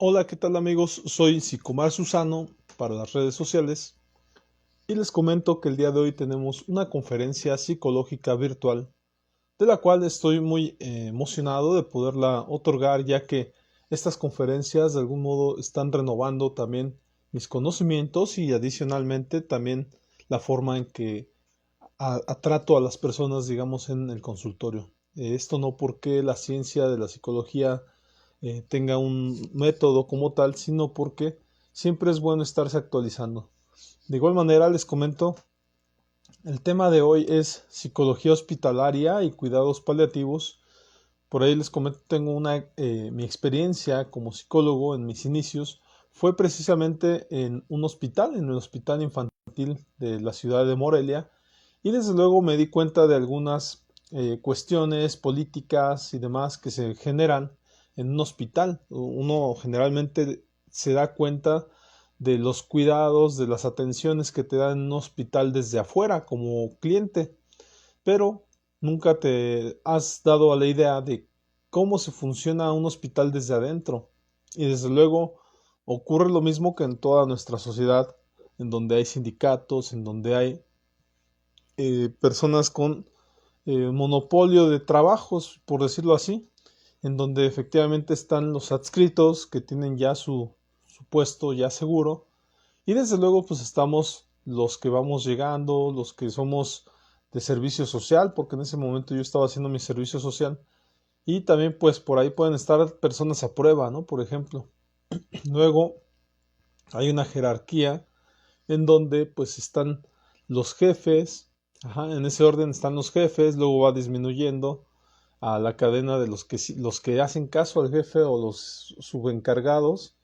Hola, ¿qué tal amigos? Soy Sicomar Susano para las redes sociales y les comento que el día de hoy tenemos una conferencia psicológica virtual de la cual estoy muy emocionado de poderla otorgar, ya que estas conferencias de algún modo están renovando también mis conocimientos y adicionalmente también la forma en que trato a las personas, digamos, en el consultorio. Esto no porque la ciencia de la psicología tenga un método como tal, sino porque siempre es bueno estarse actualizando. De igual manera, les comento, el tema de hoy es psicología hospitalaria y cuidados paliativos. Por ahí les comento, mi experiencia como psicólogo en mis inicios fue precisamente en un hospital, en el Hospital Infantil de la ciudad de Morelia, y desde luego me di cuenta de algunas cuestiones políticas y demás que se generan en un hospital. Uno generalmente se da cuenta de los cuidados, de las atenciones que te dan en un hospital desde afuera como cliente, pero nunca te has dado a la idea de cómo se funciona un hospital desde adentro. Y desde luego ocurre lo mismo que en toda nuestra sociedad, en donde hay sindicatos, en donde hay personas con monopolio de trabajos, por decirlo así, en donde efectivamente están los adscritos que tienen ya su puesto ya seguro, y desde luego pues estamos los que vamos llegando, los que somos de servicio social, porque en ese momento yo estaba haciendo mi servicio social, y también pues por ahí pueden estar personas a prueba, ¿no? Por ejemplo. Luego hay una jerarquía en donde pues están los jefes, ajá, en ese orden están los jefes, luego va disminuyendo a la cadena de los que hacen caso al jefe o los subencargados,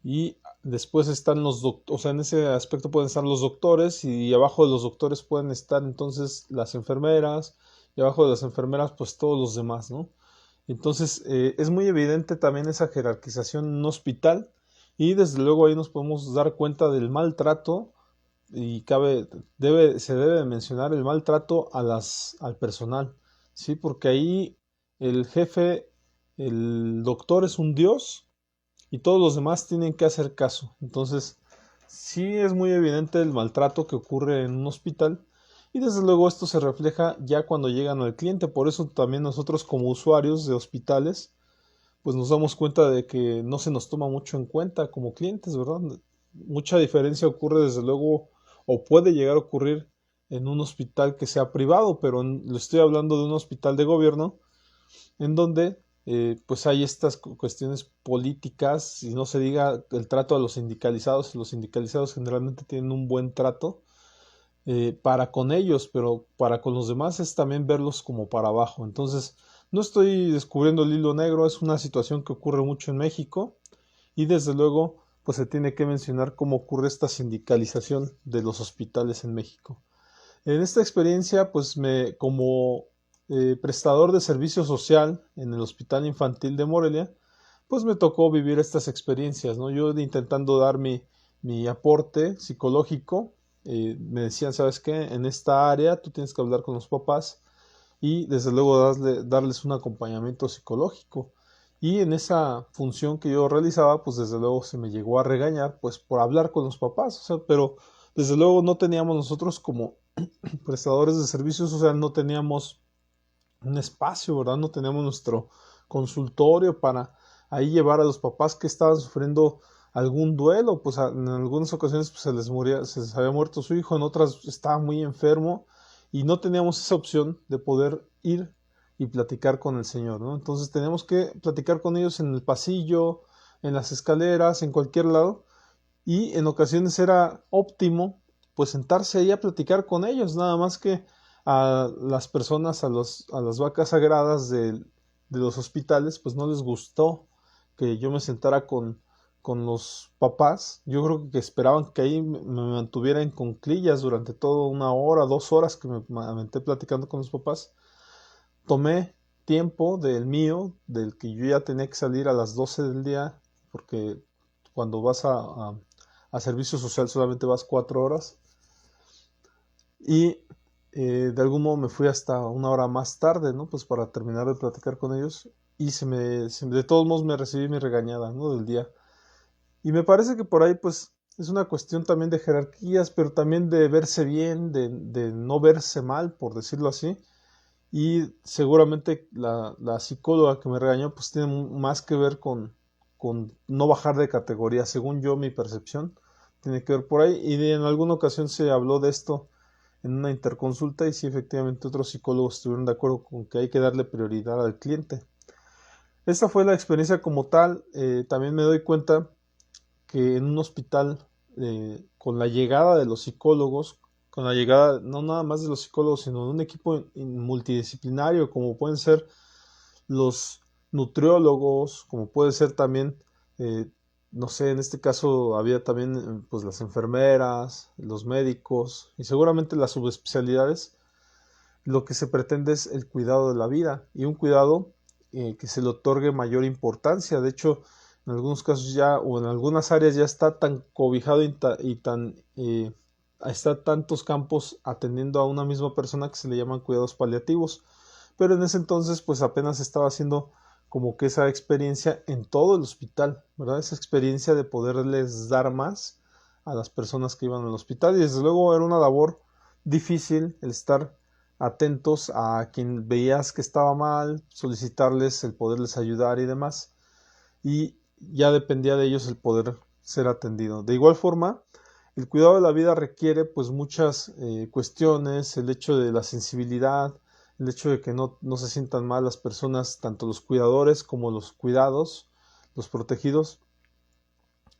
y después están los doctores, o sea, en ese aspecto pueden estar los doctores, y abajo de los doctores pueden estar entonces las enfermeras, y abajo de las enfermeras pues todos los demás, ¿no? Entonces es muy evidente también esa jerarquización en un hospital, y desde luego ahí nos podemos dar cuenta del maltrato, y se debe mencionar el maltrato al personal, ¿sí? Porque ahí el jefe, el doctor es un dios y todos los demás tienen que hacer caso. Entonces, sí es muy evidente el maltrato que ocurre en un hospital, y desde luego esto se refleja ya cuando llegan al cliente. Por eso también nosotros como usuarios de hospitales, pues nos damos cuenta de que no se nos toma mucho en cuenta como clientes, ¿verdad? Mucha diferencia ocurre desde luego, o puede llegar a ocurrir en un hospital que sea privado, pero le estoy hablando de un hospital de gobierno en donde pues hay estas cuestiones políticas, y no se diga el trato a los sindicalizados. Los sindicalizados generalmente tienen un buen trato para con ellos, pero para con los demás es también verlos como para abajo. Entonces, no estoy descubriendo el hilo negro, es una situación que ocurre mucho en México, y desde luego pues se tiene que mencionar cómo ocurre esta sindicalización de los hospitales en México. En esta experiencia, pues como prestador de servicio social en el Hospital Infantil de Morelia, pues me tocó vivir estas experiencias, ¿no? Yo intentando dar mi aporte psicológico, me decían, ¿sabes qué? En esta área tú tienes que hablar con los papás y desde luego darles un acompañamiento psicológico. Y en esa función que yo realizaba, pues desde luego se me llegó a regañar, pues por hablar con los papás, o sea, pero desde luego no teníamos nosotros como prestadores de servicios, o sea, no teníamos un espacio, ¿verdad? No teníamos nuestro consultorio para ahí llevar a los papás que estaban sufriendo algún duelo. Pues en algunas ocasiones pues, se les había muerto su hijo, en otras estaba muy enfermo, y no teníamos esa opción de poder ir y platicar con el Señor, ¿no? Entonces teníamos que platicar con ellos en el pasillo, en las escaleras, en cualquier lado, y en ocasiones era óptimo pues sentarse ahí a platicar con ellos, nada más que a las personas, a las vacas sagradas de los hospitales, pues no les gustó que yo me sentara con los papás. Yo creo que esperaban que ahí me mantuviera en cuclillas durante toda una hora, 2 horas que me aventé platicando con los papás. Tomé tiempo del mío, del que yo ya tenía que salir a las 12 del día, porque cuando vas a servicio social solamente vas 4 horas, y de algún modo me fui hasta una hora más tarde, ¿no? Pues para terminar de platicar con ellos, y de todos modos me recibí mi regañada, ¿no? Del día. Y me parece que por ahí pues es una cuestión también de jerarquías, pero también de verse bien, de no verse mal, por decirlo así. Y seguramente la psicóloga que me regañó pues tiene más que ver con no bajar de categoría, según yo, mi percepción, tiene que ver por ahí. Y en alguna ocasión se habló de esto en una interconsulta y sí, efectivamente otros psicólogos estuvieron de acuerdo con que hay que darle prioridad al cliente. Esta fue la experiencia como tal. También me doy cuenta que en un hospital, con la llegada de los psicólogos, con la llegada no nada más de los psicólogos, sino de un equipo multidisciplinario, como pueden ser los nutriólogos, como puede ser también, eh, no sé, en este caso había también pues las enfermeras, los médicos y seguramente las subespecialidades. Lo que se pretende es el cuidado de la vida y un cuidado que se le otorgue mayor importancia. De hecho, en algunos casos ya o en algunas áreas ya está tan cobijado y tan está tantos campos atendiendo a una misma persona que se le llaman cuidados paliativos. Pero en ese entonces pues apenas estaba haciendo como que esa experiencia en todo el hospital, ¿verdad? Esa experiencia de poderles dar más a las personas que iban al hospital y desde luego era una labor difícil el estar atentos a quien veías que estaba mal, solicitarles el poderles ayudar y demás, y ya dependía de ellos el poder ser atendido. De igual forma, el cuidado de la vida requiere pues muchas cuestiones, el hecho de la sensibilidad, el hecho de que no se sientan mal las personas, tanto los cuidadores como los cuidados, los protegidos,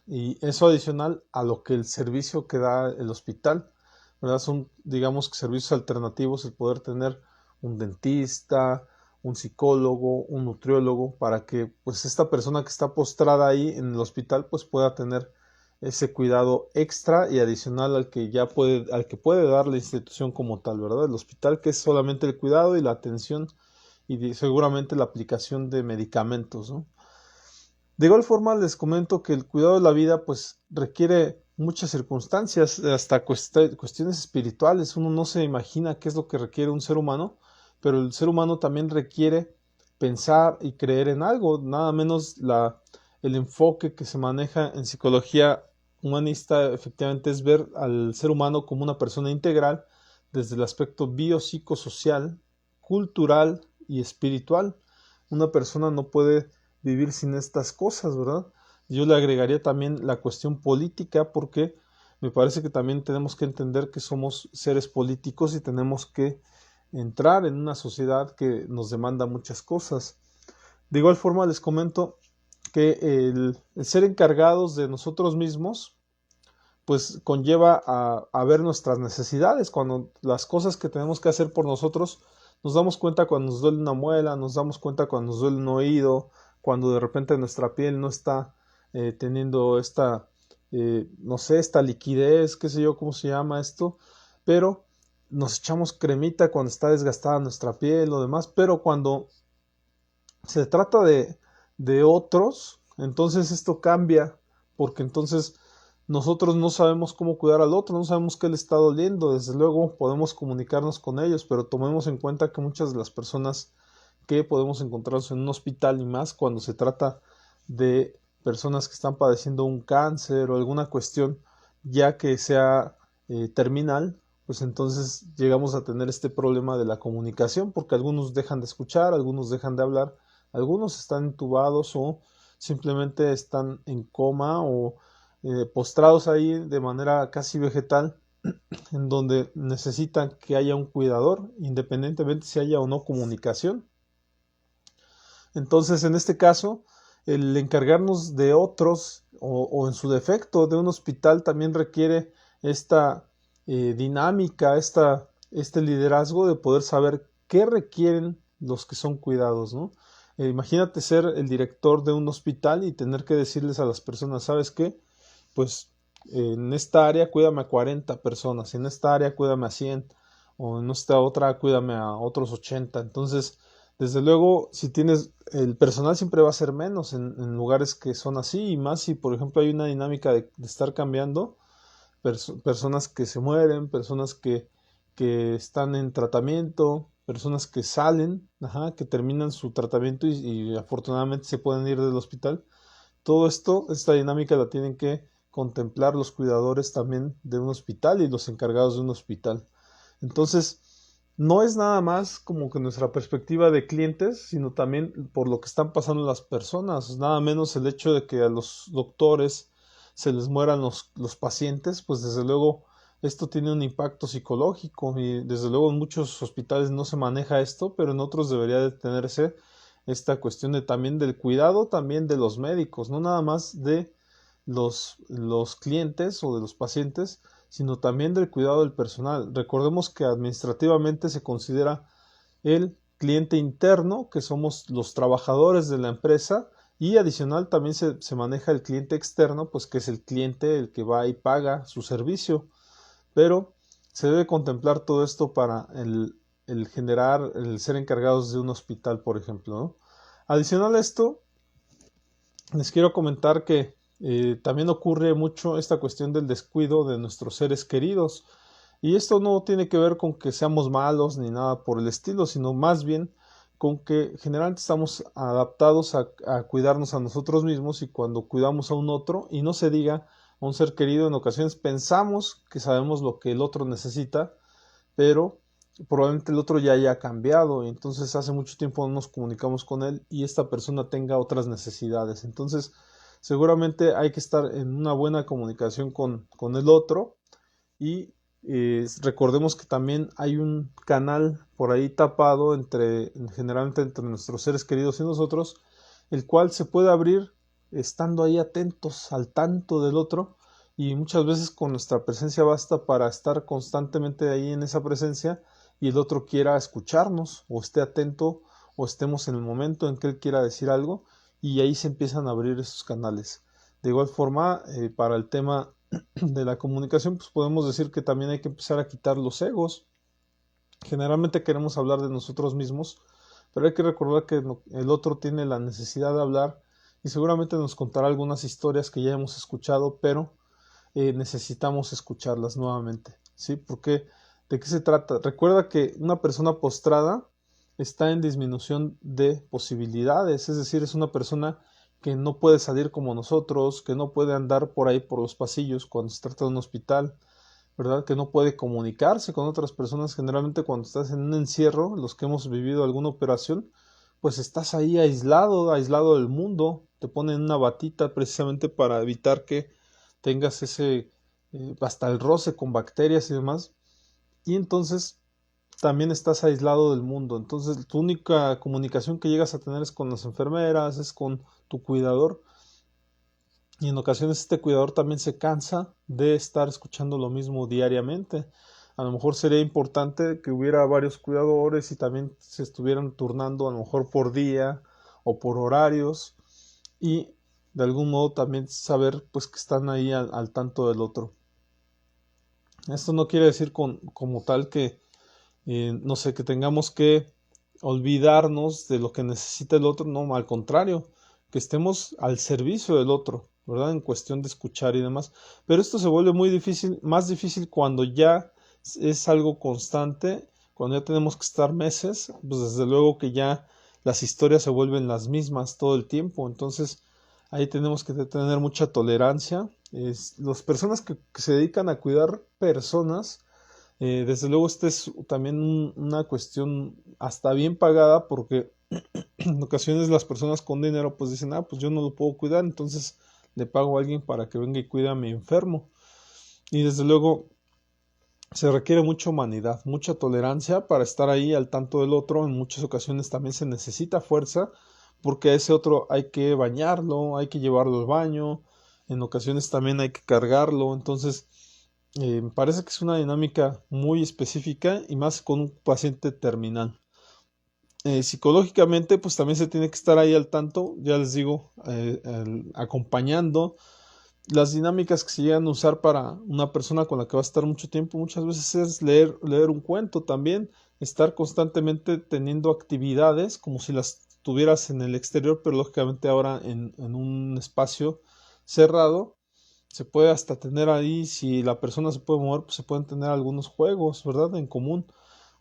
y eso adicional a lo que el servicio que da el hospital, ¿verdad? Son, digamos que servicios alternativos, el poder tener un dentista, un psicólogo, un nutriólogo, para que pues esta persona que está postrada ahí en el hospital pues pueda tener ese cuidado extra y adicional al que puede dar la institución como tal, ¿verdad? El hospital, que es solamente el cuidado y la atención y seguramente la aplicación de medicamentos, ¿no? De igual forma les comento que el cuidado de la vida pues requiere muchas circunstancias, hasta cuestiones espirituales. Uno no se imagina qué es lo que requiere un ser humano, pero el ser humano también requiere pensar y creer en algo, nada menos el enfoque que se maneja en psicología humanista efectivamente es ver al ser humano como una persona integral desde el aspecto biopsicosocial, cultural y espiritual. Una persona no puede vivir sin estas cosas, ¿verdad? Yo le agregaría también la cuestión política porque me parece que también tenemos que entender que somos seres políticos y tenemos que entrar en una sociedad que nos demanda muchas cosas. De igual forma les comento que el ser encargados de nosotros mismos pues conlleva a ver nuestras necesidades, cuando las cosas que tenemos que hacer por nosotros, nos damos cuenta cuando nos duele una muela, nos damos cuenta cuando nos duele un oído, cuando de repente nuestra piel no está teniendo esta, no sé, esta liquidez, qué sé yo cómo se llama esto, pero nos echamos cremita cuando está desgastada nuestra piel o demás, pero cuando se trata de otros, entonces esto cambia, porque entonces nosotros no sabemos cómo cuidar al otro, no sabemos qué le está doliendo, desde luego podemos comunicarnos con ellos, pero tomemos en cuenta que muchas de las personas que podemos encontrarnos en un hospital y más cuando se trata de personas que están padeciendo un cáncer o alguna cuestión ya que sea terminal, pues entonces llegamos a tener este problema de la comunicación porque algunos dejan de escuchar, algunos dejan de hablar, algunos están intubados o simplemente están en coma o postrados ahí de manera casi vegetal, en donde necesitan que haya un cuidador, independientemente si haya o no comunicación. Entonces, en este caso, el encargarnos de otros o en su defecto de un hospital también requiere esta dinámica, este liderazgo de poder saber qué requieren los que son cuidados, ¿no? Imagínate ser el director de un hospital y tener que decirles a las personas, ¿sabes qué? Pues en esta área cuídame a 40 personas, en esta área cuídame a 100 o en esta otra cuídame a otros 80. Entonces, desde luego, si tienes, el personal siempre va a ser menos en lugares que son así y más si, por ejemplo, hay una dinámica de estar cambiando, personas que se mueren, personas que están en tratamiento, personas que salen, ajá, que terminan su tratamiento y afortunadamente se pueden ir del hospital. Todo esto, esta dinámica la tienen que contemplar los cuidadores también de un hospital y los encargados de un hospital. Entonces, no es nada más como que nuestra perspectiva de clientes, sino también por lo que están pasando las personas. Nada menos el hecho de que a los doctores se les mueran los pacientes, pues desde luego esto tiene un impacto psicológico y desde luego en muchos hospitales no se maneja esto, pero en otros debería de tenerse esta cuestión de también del cuidado también de los médicos, no nada más de los clientes o de los pacientes, sino también del cuidado del personal. Recordemos que administrativamente se considera el cliente interno, que somos los trabajadores de la empresa, y adicional también se maneja el cliente externo, pues que es el cliente el que va y paga su servicio. Pero se debe contemplar todo esto para el generar, el ser encargados de un hospital, por ejemplo, ¿no? Adicional a esto, les quiero comentar que también ocurre mucho esta cuestión del descuido de nuestros seres queridos. Y esto no tiene que ver con que seamos malos ni nada por el estilo, sino más bien con que generalmente estamos adaptados a cuidarnos a nosotros mismos y cuando cuidamos a un otro, y no se diga a un ser querido, en ocasiones pensamos que sabemos lo que el otro necesita, pero probablemente el otro ya haya cambiado y entonces hace mucho tiempo no nos comunicamos con él y esta persona tenga otras necesidades. Entonces seguramente hay que estar en una buena comunicación con el otro y recordemos que también hay un canal por ahí tapado generalmente entre nuestros seres queridos y nosotros, el cual se puede abrir estando ahí atentos al tanto del otro y muchas veces con nuestra presencia basta para estar constantemente ahí en esa presencia y el otro quiera escucharnos o esté atento o estemos en el momento en que él quiera decir algo y ahí se empiezan a abrir esos canales. De igual forma, para el tema de la comunicación, pues podemos decir que también hay que empezar a quitar los egos. Generalmente queremos hablar de nosotros mismos, pero hay que recordar que el otro tiene la necesidad de hablar y seguramente nos contará algunas historias que ya hemos escuchado, pero necesitamos escucharlas nuevamente, ¿sí? Porque, ¿de qué se trata? Recuerda que una persona postrada está en disminución de posibilidades, es decir, es una persona que no puede salir como nosotros, que no puede andar por ahí por los pasillos cuando se trata de un hospital, ¿verdad? Que no puede comunicarse con otras personas. Generalmente cuando estás en un encierro, los que hemos vivido alguna operación, pues estás ahí aislado, aislado del mundo, te ponen una batita precisamente para evitar que tengas hasta el roce con bacterias y demás, y entonces también estás aislado del mundo. Entonces tu única comunicación que llegas a tener es con las enfermeras, es con tu cuidador, y en ocasiones este cuidador también se cansa de estar escuchando lo mismo diariamente. A lo mejor sería importante que hubiera varios cuidadores y también se estuvieran turnando a lo mejor por día o por horarios y de algún modo también saber pues que están ahí al tanto del otro. Esto no quiere decir como tal que no sé, que tengamos que olvidarnos de lo que necesita el otro, no, al contrario, que estemos al servicio del otro, ¿verdad? En cuestión de escuchar y demás. Pero esto se vuelve muy difícil, más difícil cuando ya es algo constante, cuando ya tenemos que estar meses, pues desde luego que ya las historias se vuelven las mismas todo el tiempo, entonces ahí tenemos que tener mucha tolerancia. Las personas que se dedican a cuidar personas, desde luego esta es también una cuestión hasta bien pagada porque en ocasiones las personas con dinero pues dicen, pues yo no lo puedo cuidar, entonces le pago a alguien para que venga y cuide a mi enfermo. Y desde luego se requiere mucha humanidad, mucha tolerancia para estar ahí al tanto del otro. En muchas ocasiones también se necesita fuerza porque a ese otro hay que bañarlo, hay que llevarlo al baño, en ocasiones también hay que cargarlo, entonces me parece que es una dinámica muy específica y más con un paciente terminal. Psicológicamente, pues también se tiene que estar ahí al tanto, ya les digo, acompañando las dinámicas que se llegan a usar para una persona con la que va a estar mucho tiempo. Muchas veces es leer un cuento también, estar constantemente teniendo actividades como si las tuvieras en el exterior, pero lógicamente ahora en un espacio cerrado. Se puede hasta tener ahí, si la persona se puede mover, pues se pueden tener algunos juegos, ¿verdad? En común.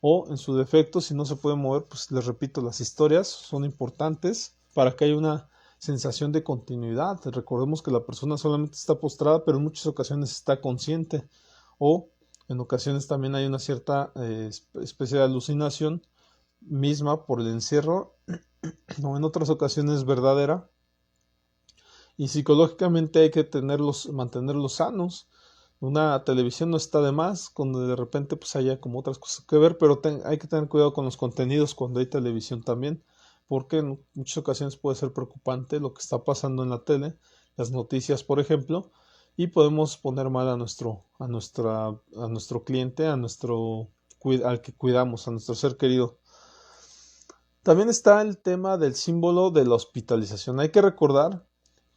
O en su defecto, si no se puede mover, pues les repito, las historias son importantes para que haya una sensación de continuidad. Recordemos que la persona solamente está postrada, pero en muchas ocasiones está consciente, o en ocasiones también hay una cierta especie de alucinación misma por el encierro, o en otras ocasiones verdadera, y psicológicamente hay que mantenerlos sanos. Una televisión no está de más cuando de repente pues haya como otras cosas que ver, pero hay que tener cuidado con los contenidos cuando hay televisión también, porque en muchas ocasiones puede ser preocupante lo que está pasando en la tele, las noticias por ejemplo, y podemos poner mal a nuestro cliente, al que cuidamos, a nuestro ser querido. También está el tema del símbolo de la hospitalización. Hay que recordar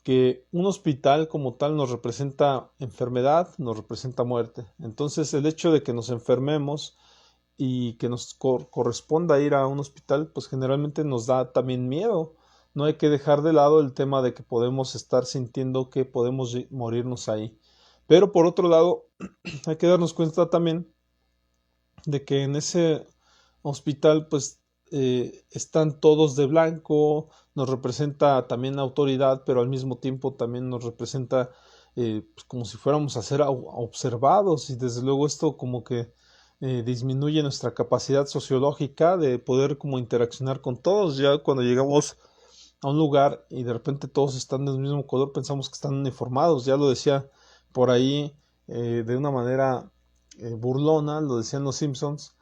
que un hospital como tal nos representa enfermedad, nos representa muerte. Entonces el hecho de que nos enfermemos y que nos corresponda ir a un hospital, pues generalmente nos da también miedo. No hay que dejar de lado el tema de que podemos estar sintiendo que podemos morirnos ahí. Pero por otro lado, hay que darnos cuenta también de que en ese hospital pues están todos de blanco, nos representa también autoridad, pero al mismo tiempo también nos representa pues como si fuéramos a ser observados, y desde luego esto como que disminuye nuestra capacidad sociológica de poder como interaccionar con todos. Ya cuando llegamos a un lugar y de repente todos están del mismo color, pensamos que están uniformados. Ya lo decía por ahí de una manera burlona, lo decían los Simpsons,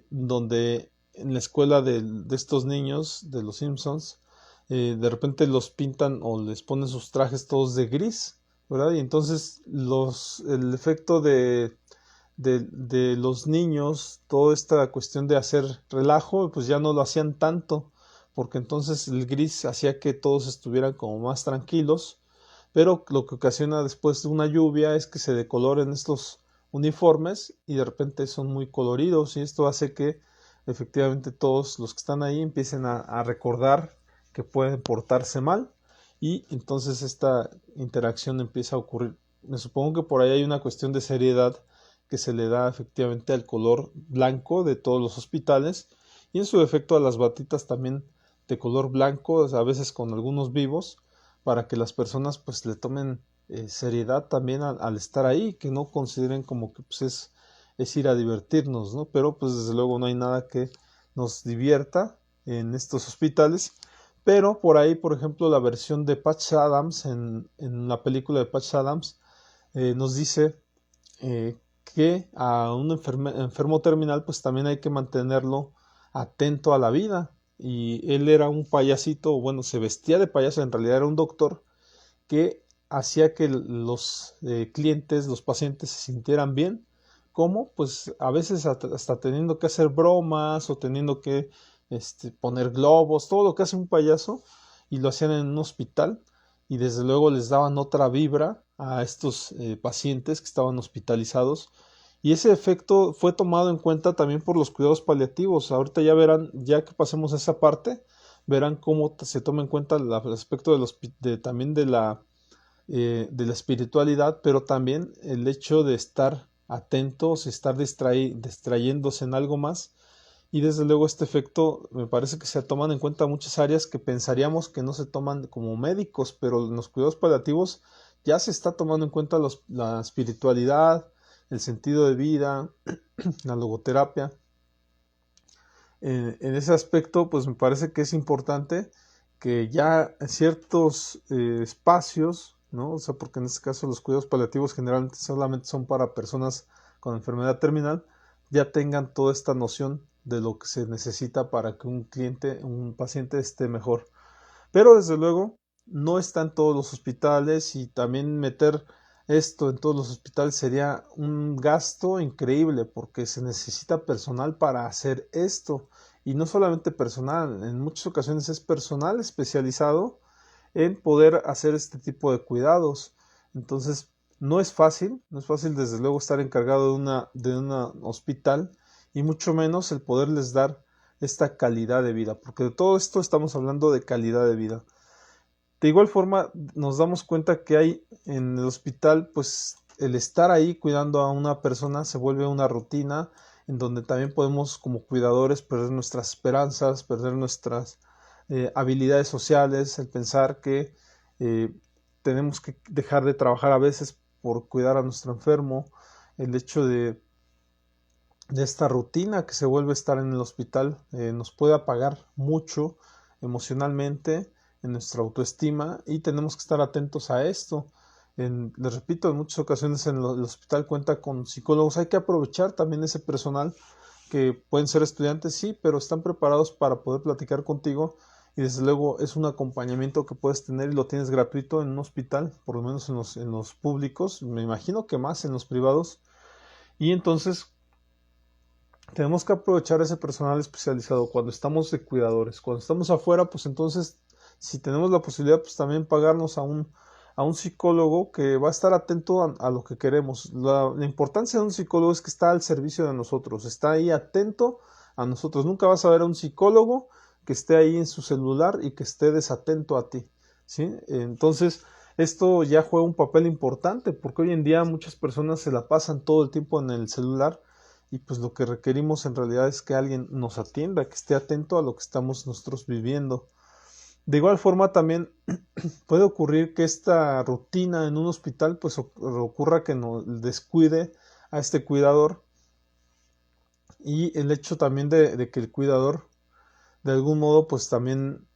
donde en la escuela de estos niños de los Simpsons, de repente los pintan o les ponen sus trajes todos de gris, ¿verdad? Y entonces el efecto de los niños, toda esta cuestión de hacer relajo, pues ya no lo hacían tanto, porque entonces el gris hacía que todos estuvieran como más tranquilos, pero lo que ocasiona después de una lluvia es que se decoloren estos uniformes y de repente son muy coloridos, y esto hace que efectivamente todos los que están ahí empiecen a recordar que pueden portarse mal, y entonces esta interacción empieza a ocurrir. Me supongo que por ahí hay una cuestión de seriedad que se le da efectivamente al color blanco de todos los hospitales, y en su defecto a las batitas también de color blanco, a veces con algunos vivos, para que las personas pues le tomen seriedad también al estar ahí, que no consideren como que pues es ir a divertirnos, ¿no? Pero pues desde luego no hay nada que nos divierta en estos hospitales. Pero por ahí, por ejemplo, la versión de Patch Adams en la película de Patch Adams nos dice que a un enfermo terminal pues también hay que mantenerlo atento a la vida. Y él era un payasito, bueno, se vestía de payaso, en realidad era un doctor que hacía que los clientes, los pacientes se sintieran bien, como pues a veces hasta teniendo que hacer bromas o teniendo que poner globos, todo lo que hace un payaso, y lo hacían en un hospital, y desde luego les daban otra vibra a estos pacientes que estaban hospitalizados, y ese efecto fue tomado en cuenta también por los cuidados paliativos. Ahorita ya verán, ya que pasemos a esa parte, verán cómo se toma en cuenta el aspecto también de la espiritualidad, pero también el hecho de estar atentos, estar distrayéndose en algo más. Y desde luego este efecto me parece que se toman en cuenta muchas áreas que pensaríamos que no se toman como médicos, pero en los cuidados paliativos ya se está tomando en cuenta la espiritualidad, el sentido de vida, la logoterapia. En ese aspecto, pues me parece que es importante que ya en ciertos espacios, ¿no? O sea, porque en este caso los cuidados paliativos generalmente solamente son para personas con enfermedad terminal, ya tengan toda esta noción de lo que se necesita para que un paciente esté mejor. Pero desde luego no está en todos los hospitales, y también meter esto en todos los hospitales sería un gasto increíble, porque se necesita personal para hacer esto, y no solamente personal, en muchas ocasiones es personal especializado en poder hacer este tipo de cuidados. Entonces no es fácil desde luego estar encargado de un hospital, y mucho menos el poderles dar esta calidad de vida, porque de todo esto estamos hablando de calidad de vida. De igual forma, nos damos cuenta que hay en el hospital, pues el estar ahí cuidando a una persona se vuelve una rutina, en donde también podemos como cuidadores perder nuestras esperanzas, perder habilidades sociales, el pensar que tenemos que dejar de trabajar a veces por cuidar a nuestro enfermo, el hecho de esta rutina que se vuelve a estar en el hospital nos puede apagar mucho emocionalmente en nuestra autoestima y tenemos que estar atentos a esto. Les repito, en muchas ocasiones el hospital cuenta con psicólogos, hay que aprovechar también ese personal que pueden ser estudiantes, sí, pero están preparados para poder platicar contigo y desde luego es un acompañamiento que puedes tener y lo tienes gratuito en un hospital, por lo menos en los públicos, me imagino que más en los privados, y entonces tenemos que aprovechar ese personal especializado cuando estamos de cuidadores. Cuando estamos afuera, pues entonces, si tenemos la posibilidad, pues también pagarnos a un psicólogo que va a estar atento a lo que queremos. La importancia de un psicólogo es que está al servicio de nosotros, está ahí atento a nosotros. Nunca vas a ver a un psicólogo que esté ahí en su celular y que esté desatento a ti, ¿sí? Entonces, esto ya juega un papel importante porque hoy en día muchas personas se la pasan todo el tiempo en el celular y pues lo que requerimos en realidad es que alguien nos atienda, que esté atento a lo que estamos nosotros viviendo. De igual forma también puede ocurrir que esta rutina en un hospital pues ocurra que nos descuide a este cuidador y el hecho también de que el cuidador de algún modo pues también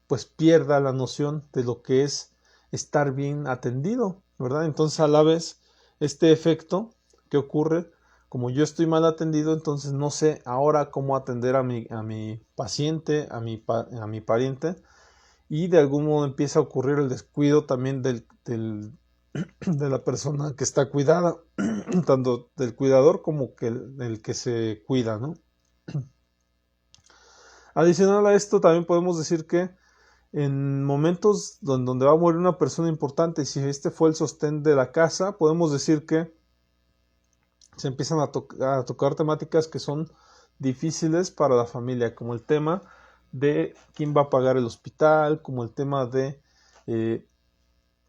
pues pierda la noción de lo que es estar bien atendido, ¿verdad? Entonces a la vez este efecto que ocurre, como yo estoy mal atendido, entonces no sé ahora cómo atender a mi paciente, a mi pariente, y de algún modo empieza a ocurrir el descuido también de la persona que está cuidada, tanto del cuidador como que el que se cuida, ¿no? Adicional a esto, también podemos decir que en momentos donde va a morir una persona importante y si este fue el sostén de la casa, podemos decir que se empiezan a tocar temáticas que son difíciles para la familia, como el tema de quién va a pagar el hospital, como el tema de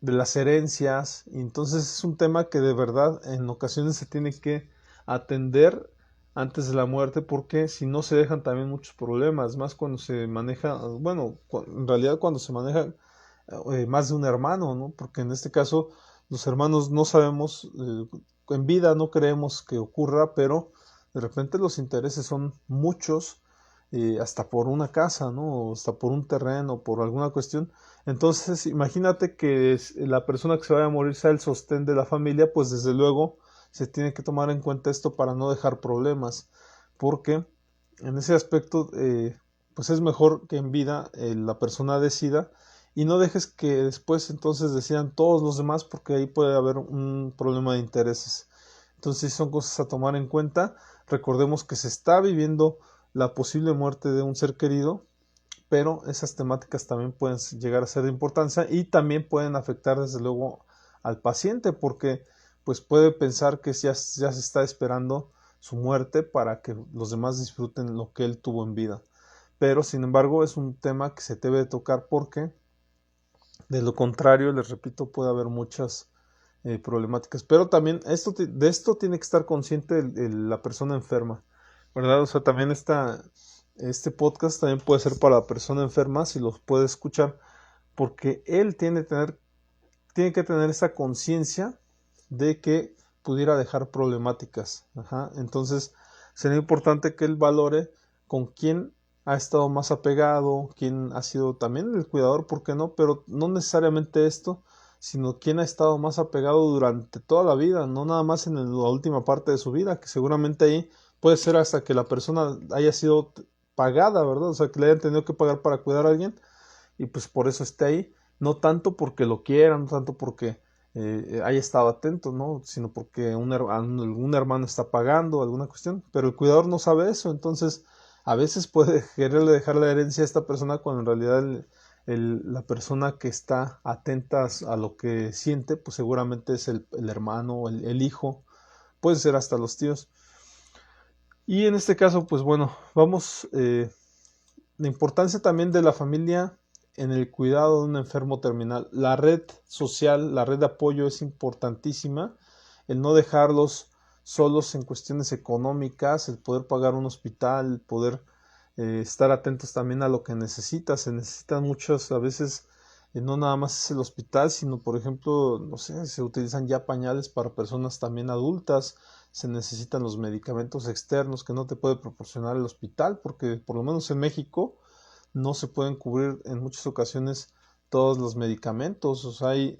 las herencias. Y entonces es un tema que de verdad en ocasiones se tiene que atender antes de la muerte porque si no se dejan también muchos problemas, más cuando se maneja, bueno, en realidad cuando se maneja más de un hermano, ¿no? Porque en este caso los hermanos no sabemos, en vida no creemos que ocurra, pero de repente los intereses son muchos, hasta por una casa, ¿no? O hasta por un terreno, por alguna cuestión. Entonces, imagínate que la persona que se vaya a morir sea el sostén de la familia, pues desde luego se tiene que tomar en cuenta esto para no dejar problemas, porque en ese aspecto, pues es mejor que en vida la persona decida y no dejes que después entonces decidan todos los demás porque ahí puede haber un problema de intereses. Entonces son cosas a tomar en cuenta. Recordemos que se está viviendo la posible muerte de un ser querido, pero esas temáticas también pueden llegar a ser de importancia y también pueden afectar desde luego al paciente porque pues puede pensar que ya se está esperando su muerte para que los demás disfruten lo que él tuvo en vida. Pero sin embargo es un tema que se debe de tocar porque de lo contrario, les repito, puede haber muchas problemáticas. Pero también de esto tiene que estar consciente la persona enferma, ¿verdad? O sea, también este podcast también puede ser para la persona enferma si los puede escuchar, porque él tiene que tener esa conciencia de que pudiera dejar problemáticas. Ajá. Entonces, sería importante que él valore con quién ha estado más apegado, quién ha sido también el cuidador, ¿por qué no? Pero no necesariamente esto, sino quién ha estado más apegado durante toda la vida, no nada más en la última parte de su vida, que seguramente ahí puede ser hasta que la persona haya sido pagada, ¿verdad? O sea, que le hayan tenido que pagar para cuidar a alguien y pues por eso esté ahí, no tanto porque lo quieran, no tanto porque haya estado atento, ¿no? Sino porque algún hermano está pagando alguna cuestión, pero el cuidador no sabe eso, entonces a veces puede quererle dejar la herencia a esta persona cuando en realidad la persona que está atenta a lo que siente, pues seguramente es el hermano, el hijo, puede ser hasta los tíos. Y en este caso, pues bueno, vamos, la importancia también de la familia en el cuidado de un enfermo terminal. La red social, la red de apoyo es importantísima, el no dejarlos solos en cuestiones económicas, el poder pagar un hospital, el poder estar atentos también a lo que necesitas. Se necesitan muchas, a veces, no nada más es el hospital, sino por ejemplo, no sé, se utilizan ya pañales para personas también adultas, se necesitan los medicamentos externos que no te puede proporcionar el hospital, porque por lo menos en México no se pueden cubrir en muchas ocasiones todos los medicamentos. O sea, hay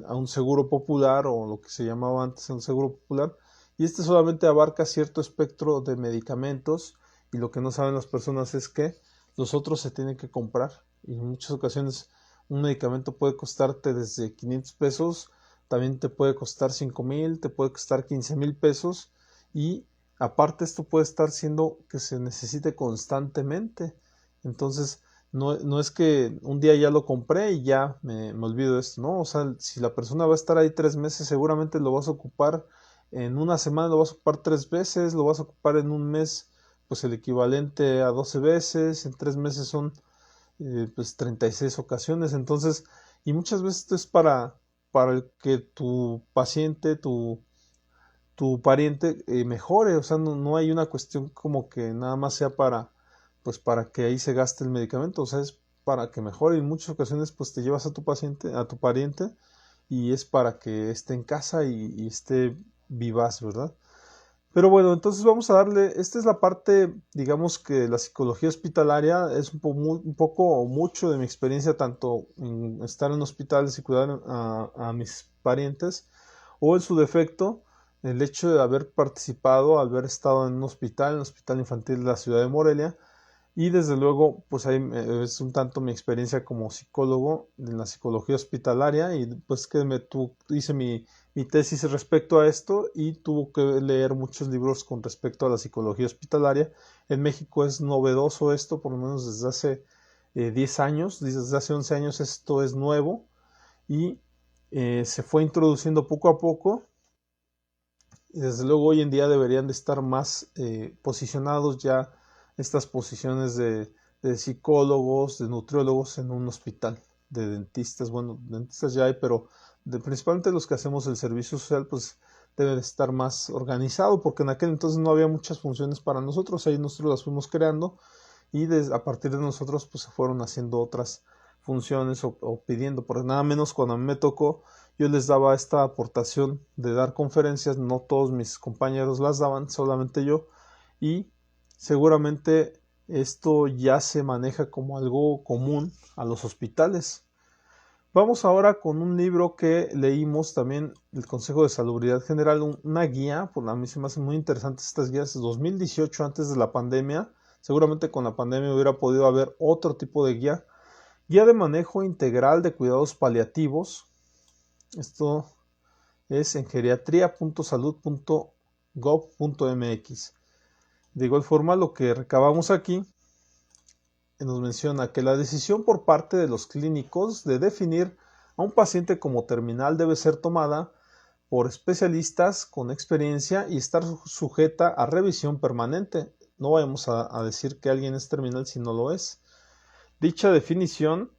a un seguro popular, o lo que se llamaba antes un seguro popular, y este solamente abarca cierto espectro de medicamentos, y lo que no saben las personas es que los otros se tienen que comprar, y en muchas ocasiones un medicamento puede costarte desde 500 pesos, también te puede costar 5,000, te puede costar 15,000 pesos, y aparte esto puede estar siendo que se necesite constantemente. Entonces, no es que un día ya lo compré y ya me olvido de esto, ¿no? O sea, si la persona va a estar ahí 3 meses, seguramente lo vas a ocupar en una semana, lo vas a ocupar 3 veces, lo vas a ocupar en un mes, pues el equivalente a 12 veces, en 3 meses son pues 36 ocasiones. Entonces, y muchas veces esto es para que tu paciente, tu pariente mejore. O sea, no hay una cuestión como que nada más sea pues para que ahí se gaste el medicamento. O sea, es para que mejore. Y en muchas ocasiones pues te llevas a tu paciente, a tu pariente, y es para que esté en casa y esté vivaz, ¿verdad? Pero bueno, entonces vamos a darle, esta es la parte, digamos que la psicología hospitalaria es un poco o mucho de mi experiencia, tanto en estar en hospitales y cuidar a mis parientes, o en su defecto, el hecho de haber participado, haber estado en un hospital, en el Hospital Infantil de la ciudad de Morelia, y desde luego, pues ahí es un tanto mi experiencia como psicólogo en la psicología hospitalaria, y pues que hice mi tesis respecto a esto, y tuvo que leer muchos libros con respecto a la psicología hospitalaria. En México es novedoso esto, por lo menos desde hace 10 años, desde hace 11 años esto es nuevo, y se fue introduciendo poco a poco, y desde luego hoy en día deberían de estar más posicionados ya estas posiciones de psicólogos, de nutriólogos en un hospital, de dentistas. Bueno, dentistas ya hay, pero principalmente los que hacemos el servicio social, pues debe de estar más organizado, porque en aquel entonces no había muchas funciones para nosotros, ahí nosotros las fuimos creando, y a partir de nosotros pues se fueron haciendo otras funciones, o pidiendo, porque nada menos cuando a mí me tocó, yo les daba esta aportación de dar conferencias. No todos mis compañeros las daban, solamente yo, y seguramente esto ya se maneja como algo común a los hospitales. Vamos ahora con un libro que leímos también, el Consejo de Salubridad General, una guía. Pues a mí se me hacen muy interesantes estas guías, 2018, antes de la pandemia. Seguramente con la pandemia hubiera podido haber otro tipo de guía de manejo integral de cuidados paliativos. Esto es en geriatria.salud.gov.mx. De igual forma, lo que recabamos aquí nos menciona que la decisión por parte de los clínicos de definir a un paciente como terminal debe ser tomada por especialistas con experiencia y estar sujeta a revisión permanente. No vamos a decir que alguien es terminal si no lo es. Dicha definición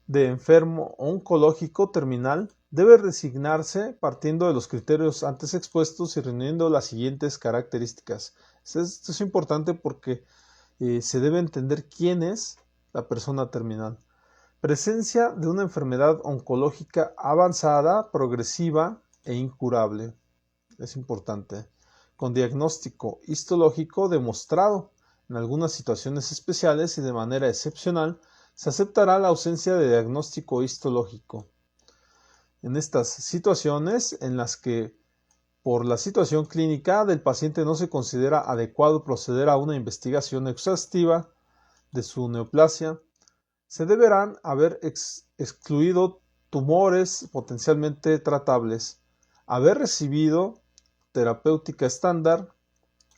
de enfermo oncológico terminal debe designarse partiendo de los criterios antes expuestos y reuniendo las siguientes características. Esto es importante porque se debe entender quién es la persona terminal. Presencia de una enfermedad oncológica avanzada, progresiva e incurable. Es importante. Con diagnóstico histológico demostrado. En algunas situaciones especiales y de manera excepcional, se aceptará la ausencia de diagnóstico histológico. En estas situaciones en las que por la situación clínica del paciente no se considera adecuado proceder a una investigación exhaustiva de su neoplasia, se deberán haber excluido tumores potencialmente tratables, haber recibido terapéutica estándar,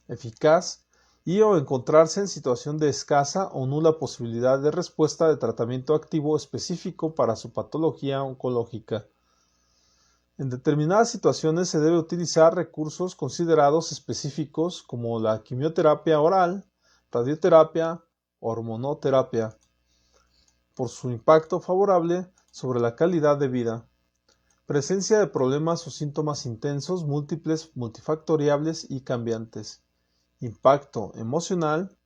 eficaz, y o encontrarse en situación de escasa o nula posibilidad de respuesta de tratamiento activo específico para su patología oncológica. En determinadas situaciones se debe utilizar recursos considerados específicos como la quimioterapia oral, radioterapia, hormonoterapia, por su impacto favorable sobre la calidad de vida. Presencia de problemas o síntomas intensos, múltiples, multifactoriables y cambiantes. Impacto emocional,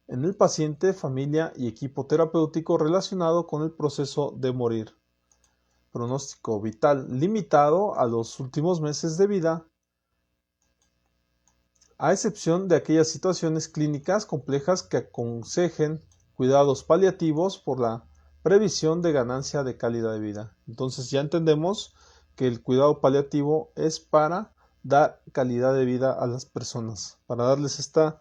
en el paciente, familia y equipo terapéutico relacionado con el proceso de morir. Pronóstico vital limitado a los últimos meses de vida, a excepción de aquellas situaciones clínicas complejas que aconsejen cuidados paliativos por la previsión de ganancia de calidad de vida. Entonces ya entendemos que el cuidado paliativo es para dar calidad de vida a las personas, para darles esta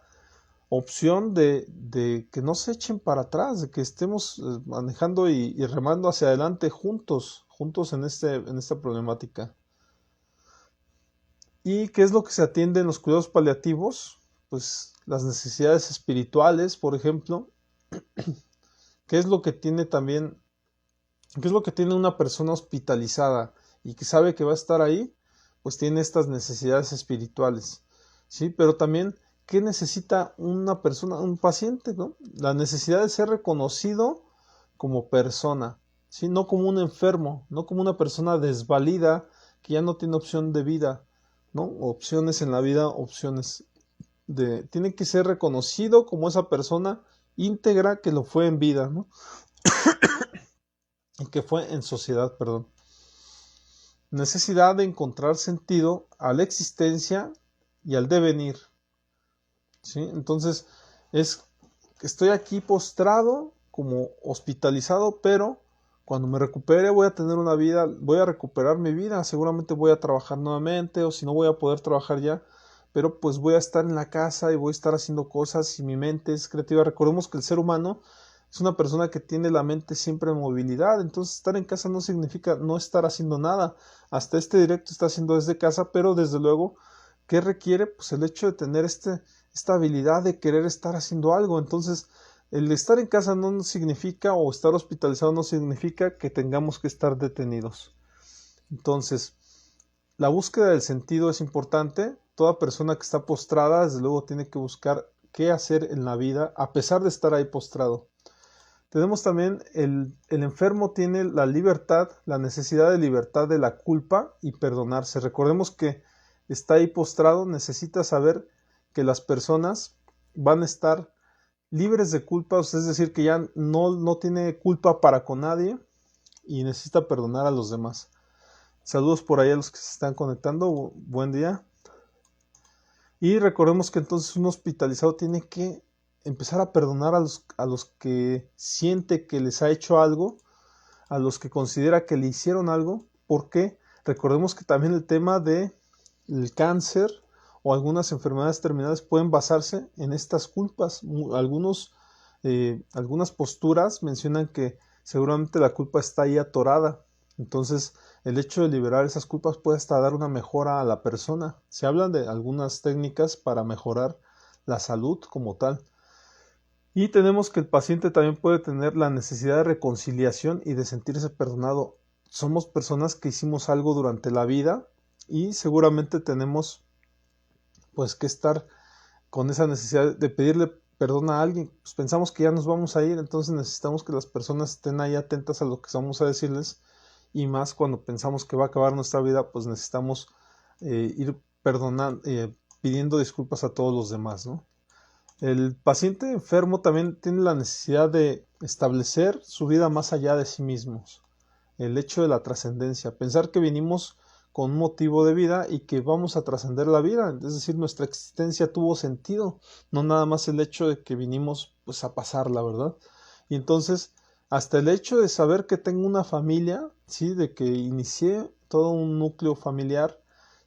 opción de que no se echen para atrás, de que estemos manejando y remando hacia adelante juntos en esta problemática. ¿Y qué es lo que se atiende en los cuidados paliativos? Pues las necesidades espirituales, por ejemplo. ¿Qué es lo que tiene también, qué es lo que tiene una persona hospitalizada y que sabe que va a estar ahí? Pues tiene estas necesidades espirituales, ¿sí? Pero también, ¿qué necesita una persona, un paciente, ¿no? La necesidad de ser reconocido como persona, ¿sí? No como un enfermo, no como una persona desvalida que ya no tiene opción de vida, ¿no? Opciones en la vida, opciones tiene que ser reconocido como esa persona íntegra que lo fue en vida, ¿no? Que fue en sociedad, perdón. Necesidad de encontrar sentido a la existencia y al devenir, ¿sí? Entonces, estoy aquí postrado como hospitalizado, pero cuando me recupere voy a tener una vida, voy a recuperar mi vida, seguramente voy a trabajar nuevamente, o si no voy a poder trabajar ya, pero pues voy a estar en la casa y voy a estar haciendo cosas y mi mente es creativa. Recordemos que el ser humano es una persona que tiene la mente siempre en movilidad, entonces estar en casa no significa no estar haciendo nada. Hasta este directo está haciendo desde casa, pero desde luego, ¿qué requiere? Pues el hecho de tener esta habilidad de querer estar haciendo algo. Entonces, el estar en casa no significa, o estar hospitalizado no significa que tengamos que estar detenidos. Entonces, la búsqueda del sentido es importante. Toda persona que está postrada, desde luego, tiene que buscar qué hacer en la vida, a pesar de estar ahí postrado. Tenemos también el enfermo tiene la libertad, la necesidad de libertad de la culpa y perdonarse. Recordemos que está ahí postrado, necesita saber que las personas van a estar libres de culpa, es decir, que ya no tiene culpa para con nadie y necesita perdonar a los demás. Saludos por ahí a los que se están conectando, buen día. Y recordemos que entonces un hospitalizado tiene que empezar a perdonar a los que siente que les ha hecho algo, a los que considera que le hicieron algo. ¿Por qué? Recordemos que también el tema del cáncer o algunas enfermedades terminales pueden basarse en estas culpas. Algunas posturas mencionan que seguramente la culpa está ahí atorada. Entonces, el hecho de liberar esas culpas puede hasta dar una mejora a la persona. Se hablan de algunas técnicas para mejorar la salud como tal. Y tenemos que el paciente también puede tener la necesidad de reconciliación y de sentirse perdonado. Somos personas que hicimos algo durante la vida y seguramente tenemos pues que estar con esa necesidad de pedirle perdón a alguien. Pues pensamos que ya nos vamos a ir, entonces necesitamos que las personas estén ahí atentas a lo que vamos a decirles, y más cuando pensamos que va a acabar nuestra vida, pues necesitamos ir perdonando, pidiendo disculpas a todos los demás, ¿no? El paciente enfermo también tiene la necesidad de establecer su vida más allá de sí mismos. El hecho de la trascendencia, pensar que vinimos con un motivo de vida y que vamos a trascender la vida, es decir, nuestra existencia tuvo sentido, no nada más el hecho de que vinimos pues a pasarla, ¿verdad? Y entonces, hasta el hecho de saber que tengo una familia, ¿sí? De que inicié todo un núcleo familiar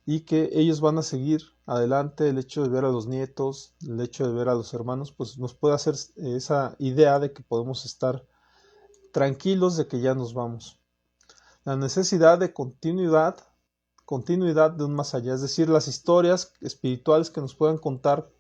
y que ellos van a seguir adelante, el hecho de ver a los nietos, el hecho de ver a los hermanos, pues nos puede hacer esa idea de que podemos estar tranquilos de que ya nos vamos. La necesidad de continuidad de un más allá, es decir, las historias espirituales que nos puedan contar,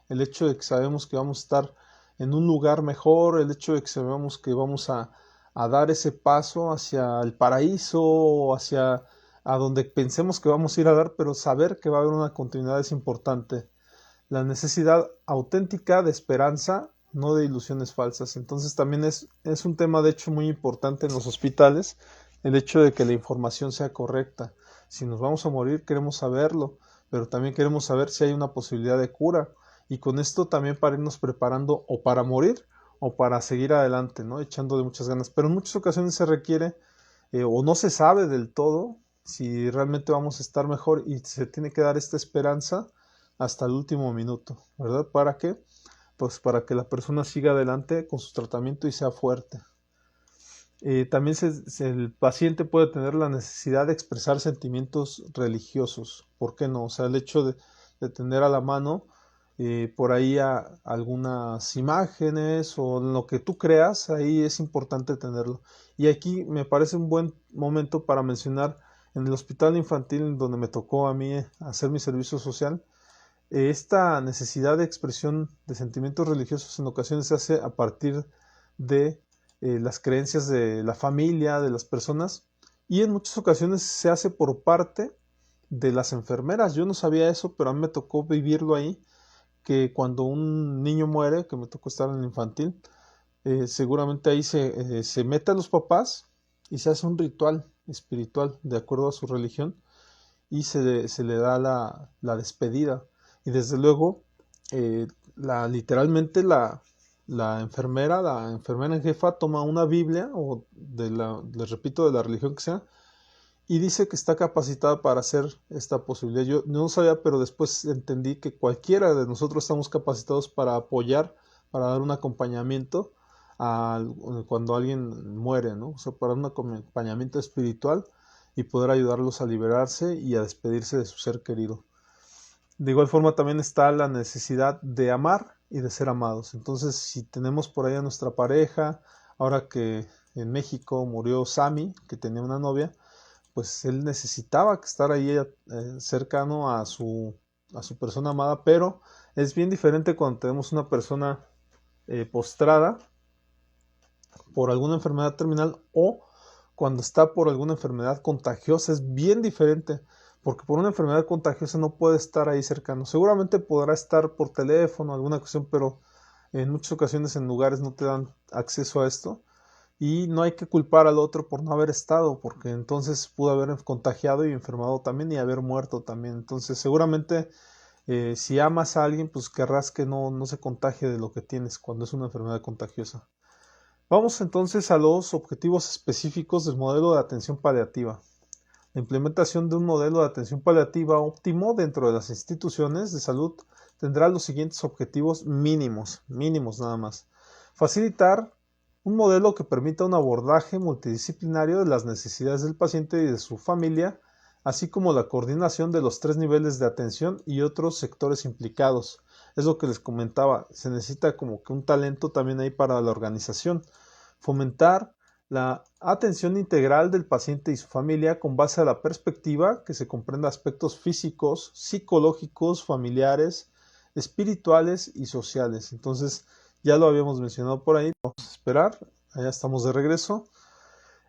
el hecho de que sabemos que vamos a estar en un lugar mejor, el hecho de que sabemos que vamos a dar ese paso hacia el paraíso o hacia a donde pensemos que vamos a ir a dar, pero saber que va a haber una continuidad es importante. La necesidad auténtica de esperanza, no de ilusiones falsas. Entonces también es un tema de hecho muy importante en los hospitales, el hecho de que la información sea correcta. Si nos vamos a morir queremos saberlo, pero también queremos saber si hay una posibilidad de cura. y con esto también para irnos preparando o para morir o para seguir adelante, ¿no? Echándole muchas ganas. Pero en muchas ocasiones se requiere o no se sabe del todo si realmente vamos a estar mejor y se tiene que dar esta esperanza hasta el último minuto, ¿verdad? ¿Para qué? Pues para que la persona siga adelante con su tratamiento y sea fuerte. También el paciente puede tener la necesidad de expresar sentimientos religiosos. ¿Por qué no? O sea, el hecho de tener a la mano por ahí algunas imágenes o lo que tú creas, ahí es importante tenerlo. Y aquí me parece un buen momento para mencionar en el hospital infantil donde me tocó a mí hacer mi servicio social, esta necesidad de expresión de sentimientos religiosos en ocasiones se hace a partir de las creencias de la familia, de las personas, y en muchas ocasiones se hace por parte de las enfermeras. Yo no sabía eso, pero a mí me tocó vivirlo ahí, que cuando un niño muere, que me tocó estar en el infantil, seguramente ahí se mete a los papás y se hace un ritual espiritual de acuerdo a su religión y se le da la despedida. Y desde luego, literalmente la enfermera en jefa toma una Biblia, o les repito, de la religión que sea, y dice que está capacitada para hacer esta posibilidad. Yo no sabía, pero después entendí que cualquiera de nosotros estamos capacitados para apoyar, para dar un acompañamiento cuando alguien muere, ¿no? O sea, para un acompañamiento espiritual y poder ayudarlos a liberarse y a despedirse de su ser querido. De igual forma también está la necesidad de amar y de ser amados. Entonces, si tenemos por ahí a nuestra pareja, ahora que en México murió Sammy, que tenía una novia, pues él necesitaba estar ahí cercano a su persona amada, pero es bien diferente cuando tenemos una persona postrada por alguna enfermedad terminal o cuando está por alguna enfermedad contagiosa. Es bien diferente, porque por una enfermedad contagiosa no puede estar ahí cercano. Seguramente podrá estar por teléfono, alguna cuestión, pero en muchas ocasiones en lugares no te dan acceso a esto. Y no hay que culpar al otro por no haber estado, porque entonces pudo haber contagiado y enfermado también y haber muerto también. Entonces seguramente si amas a alguien, pues querrás que no se contagie de lo que tienes cuando es una enfermedad contagiosa. Vamos entonces a los objetivos específicos del modelo de atención paliativa. La implementación de un modelo de atención paliativa óptimo dentro de las instituciones de salud tendrá los siguientes objetivos mínimos nada más. Facilitar un modelo que permita un abordaje multidisciplinario de las necesidades del paciente y de su familia, así como la coordinación de los 3 niveles de atención y otros sectores implicados. Es lo que les comentaba, se necesita como que un talento también ahí para la organización. Fomentar la atención integral del paciente y su familia con base a la perspectiva que se comprenda aspectos físicos, psicológicos, familiares, espirituales y sociales. Entonces, ya lo habíamos mencionado por ahí, vamos a esperar, allá estamos de regreso.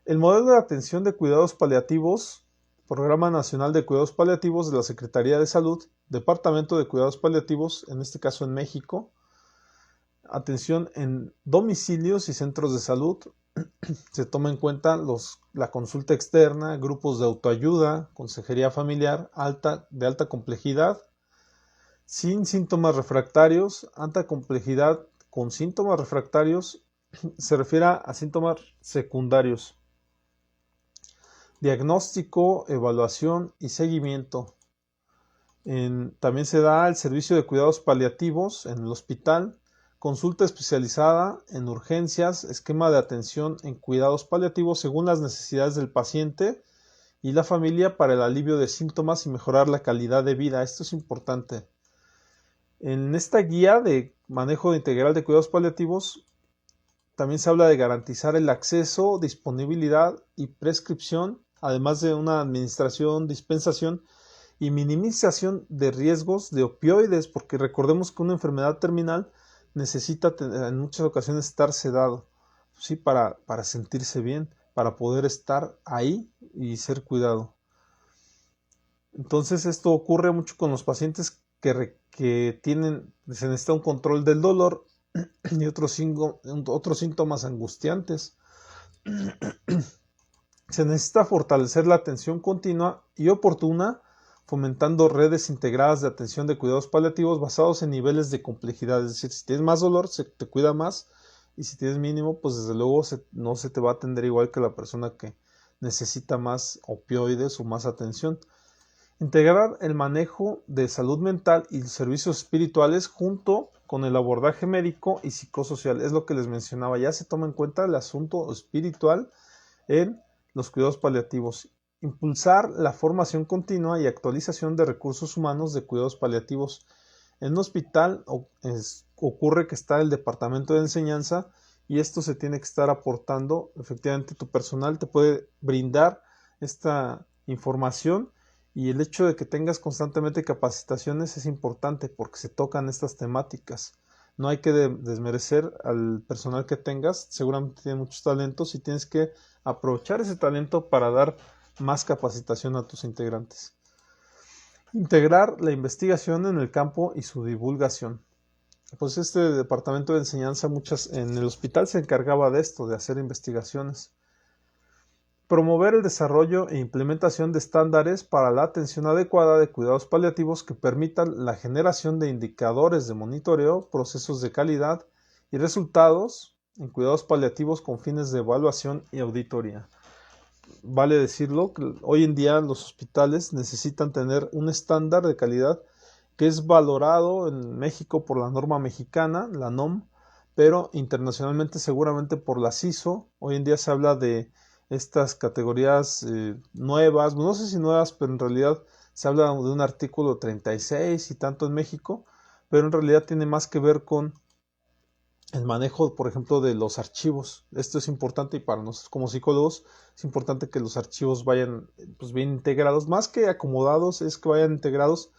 El modelo de atención de cuidados paliativos, Programa Nacional de Cuidados Paliativos de la Secretaría de Salud, Departamento de Cuidados Paliativos, en este caso en México, atención en domicilios y centros de salud, se toma en cuenta la consulta externa, grupos de autoayuda, consejería familiar de alta complejidad, sin síntomas refractarios, alta complejidad con síntomas refractarios, se refiere a síntomas secundarios. Diagnóstico, evaluación y seguimiento. También se da el servicio de cuidados paliativos en el hospital, consulta especializada en urgencias, esquema de atención en cuidados paliativos según las necesidades del paciente y la familia para el alivio de síntomas y mejorar la calidad de vida. Esto es importante. En esta guía de manejo integral de cuidados paliativos también se habla de garantizar el acceso, disponibilidad y prescripción, además de una administración, dispensación y minimización de riesgos de opioides, porque recordemos que una enfermedad terminal necesita en muchas ocasiones estar sedado, ¿sí? Para sentirse bien, para poder estar ahí y ser cuidado. Entonces esto ocurre mucho con los pacientes que se necesita un control del dolor y otros síntomas angustiantes. Se necesita fortalecer la atención continua y oportuna fomentando redes integradas de atención de cuidados paliativos basados en niveles de complejidad. Es decir, si tienes más dolor, se te cuida más, y si tienes mínimo, pues desde luego no se te va a atender igual que la persona que necesita más opioides o más atención. Integrar el manejo de salud mental y servicios espirituales junto con el abordaje médico y psicosocial. Es lo que les mencionaba, ya se toma en cuenta el asunto espiritual en los cuidados paliativos. Impulsar la formación continua y actualización de recursos humanos de cuidados paliativos. En un hospital ocurre que está el departamento de enseñanza y esto se tiene que estar aportando. Efectivamente, tu personal te puede brindar esta información, y el hecho de que tengas constantemente capacitaciones es importante porque se tocan estas temáticas. No hay que desmerecer al personal que tengas, seguramente tiene muchos talentos y tienes que aprovechar ese talento para dar más capacitación a tus integrantes. Integrar la investigación en el campo y su divulgación. Pues este departamento de enseñanza en el hospital se encargaba de esto, de hacer investigaciones. Promover el desarrollo e implementación de estándares para la atención adecuada de cuidados paliativos que permitan la generación de indicadores de monitoreo, procesos de calidad y resultados en cuidados paliativos con fines de evaluación y auditoría. Vale decirlo que hoy en día los hospitales necesitan tener un estándar de calidad que es valorado en México por la norma mexicana, la NOM, pero internacionalmente seguramente por la CISO. Hoy en día se habla de estas categorías nuevas, no sé si nuevas, pero en realidad se habla de un artículo 36 y tanto en México, pero en realidad tiene más que ver con el manejo, por ejemplo, de los archivos. Esto es importante y para nosotros como psicólogos es importante que los archivos vayan pues bien integrados, más que acomodados, es que vayan integrados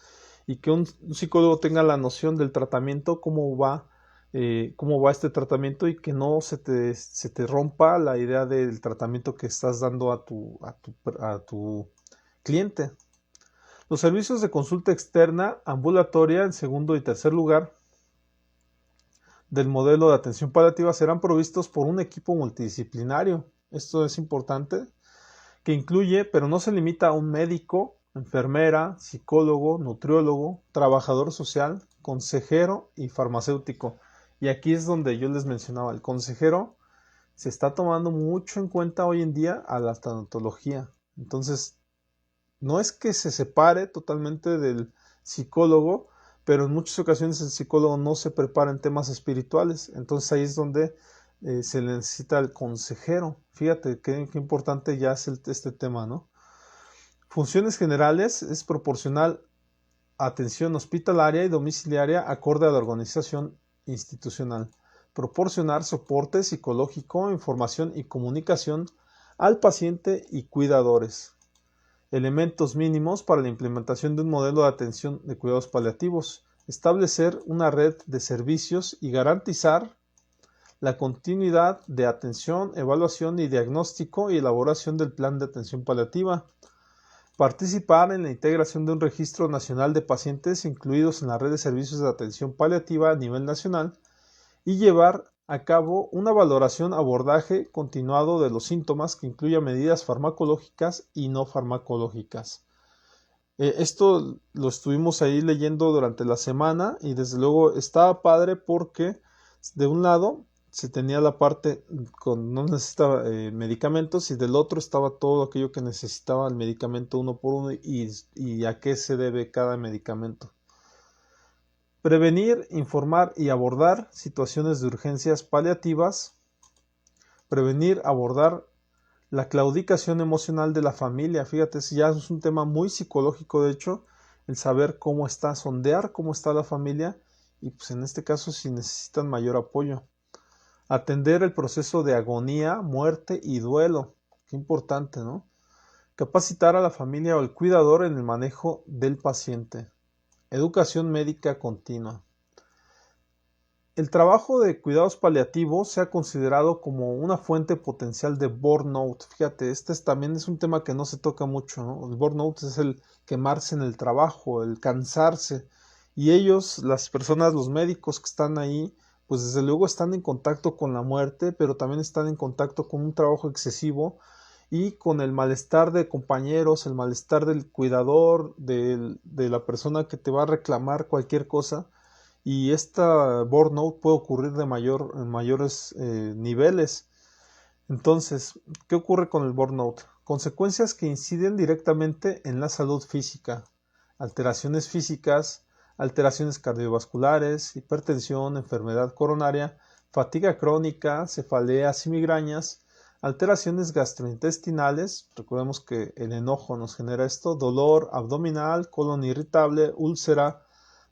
y que un psicólogo tenga la noción del tratamiento, cómo va este tratamiento, y que no se te rompa la idea del tratamiento que estás dando a tu cliente. Los servicios de consulta externa ambulatoria en segundo y tercer lugar del modelo de atención paliativa serán provistos por un equipo multidisciplinario. Esto es importante, que incluye, pero no se limita a un médico, enfermera, psicólogo, nutriólogo, trabajador social, consejero y farmacéutico. Y aquí es donde yo les mencionaba, el consejero se está tomando mucho en cuenta hoy en día a la tanatología. Entonces, no es que se separe totalmente del psicólogo, pero en muchas ocasiones el psicólogo no se prepara en temas espirituales. Entonces ahí es donde se le necesita el consejero. Fíjate qué importante ya es este tema, ¿no? Funciones generales es proporcionar atención hospitalaria y domiciliaria acorde a la organización institucional. Proporcionar soporte psicológico, información y comunicación al paciente y cuidadores. Elementos mínimos para la implementación de un modelo de atención de cuidados paliativos. Establecer una red de servicios y garantizar la continuidad de atención, evaluación y diagnóstico y elaboración del plan de atención paliativa. Participar en la integración de un registro nacional de pacientes incluidos en la red de servicios de atención paliativa a nivel nacional y llevar a cabo una valoración abordaje continuado de los síntomas que incluya medidas farmacológicas y no farmacológicas. Esto lo estuvimos ahí leyendo durante la semana y desde luego estaba padre porque de un lado se tenía la parte con no necesitaba medicamentos y del otro estaba todo aquello que necesitaba el medicamento uno por uno y a qué se debe cada medicamento. Prevenir, informar y abordar situaciones de urgencias paliativas. Prevenir, abordar la claudicación emocional de la familia. Fíjate, ya es un tema muy psicológico, de hecho, el saber cómo está, sondear cómo está la familia y pues en este caso si necesitan mayor apoyo. Atender el proceso de agonía, muerte y duelo. Qué importante, ¿no? Capacitar a la familia o el cuidador en el manejo del paciente. Educación médica continua. El trabajo de cuidados paliativos se ha considerado como una fuente potencial de burnout. Fíjate, también es un tema que no se toca mucho, ¿no? El burnout es el quemarse en el trabajo, el cansarse. Y ellos, las personas, los médicos que están ahí, pues desde luego están en contacto con la muerte, pero también están en contacto con un trabajo excesivo y con el malestar de compañeros, el malestar del cuidador, de la persona que te va a reclamar cualquier cosa, y esta burnout puede ocurrir en mayores niveles. Entonces, ¿qué ocurre con el burnout? Consecuencias que inciden directamente en la salud física, alteraciones físicas, alteraciones cardiovasculares, hipertensión, enfermedad coronaria, fatiga crónica, cefaleas y migrañas, alteraciones gastrointestinales, recordemos que el enojo nos genera esto, dolor abdominal, colon irritable, úlcera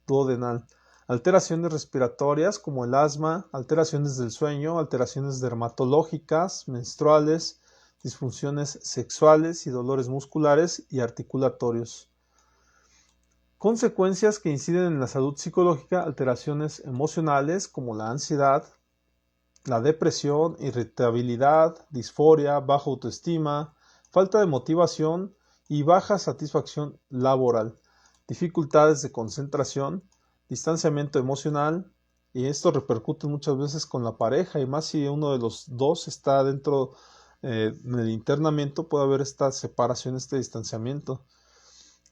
duodenal, alteraciones respiratorias como el asma, alteraciones del sueño, alteraciones dermatológicas, menstruales, disfunciones sexuales y dolores musculares y articulatorios. Consecuencias que inciden en la salud psicológica, alteraciones emocionales como la ansiedad, la depresión, irritabilidad, disforia, baja autoestima, falta de motivación y baja satisfacción laboral, dificultades de concentración, distanciamiento emocional, y esto repercute muchas veces con la pareja, y más si uno de los dos está dentro del internamiento, puede haber esta separación, este distanciamiento.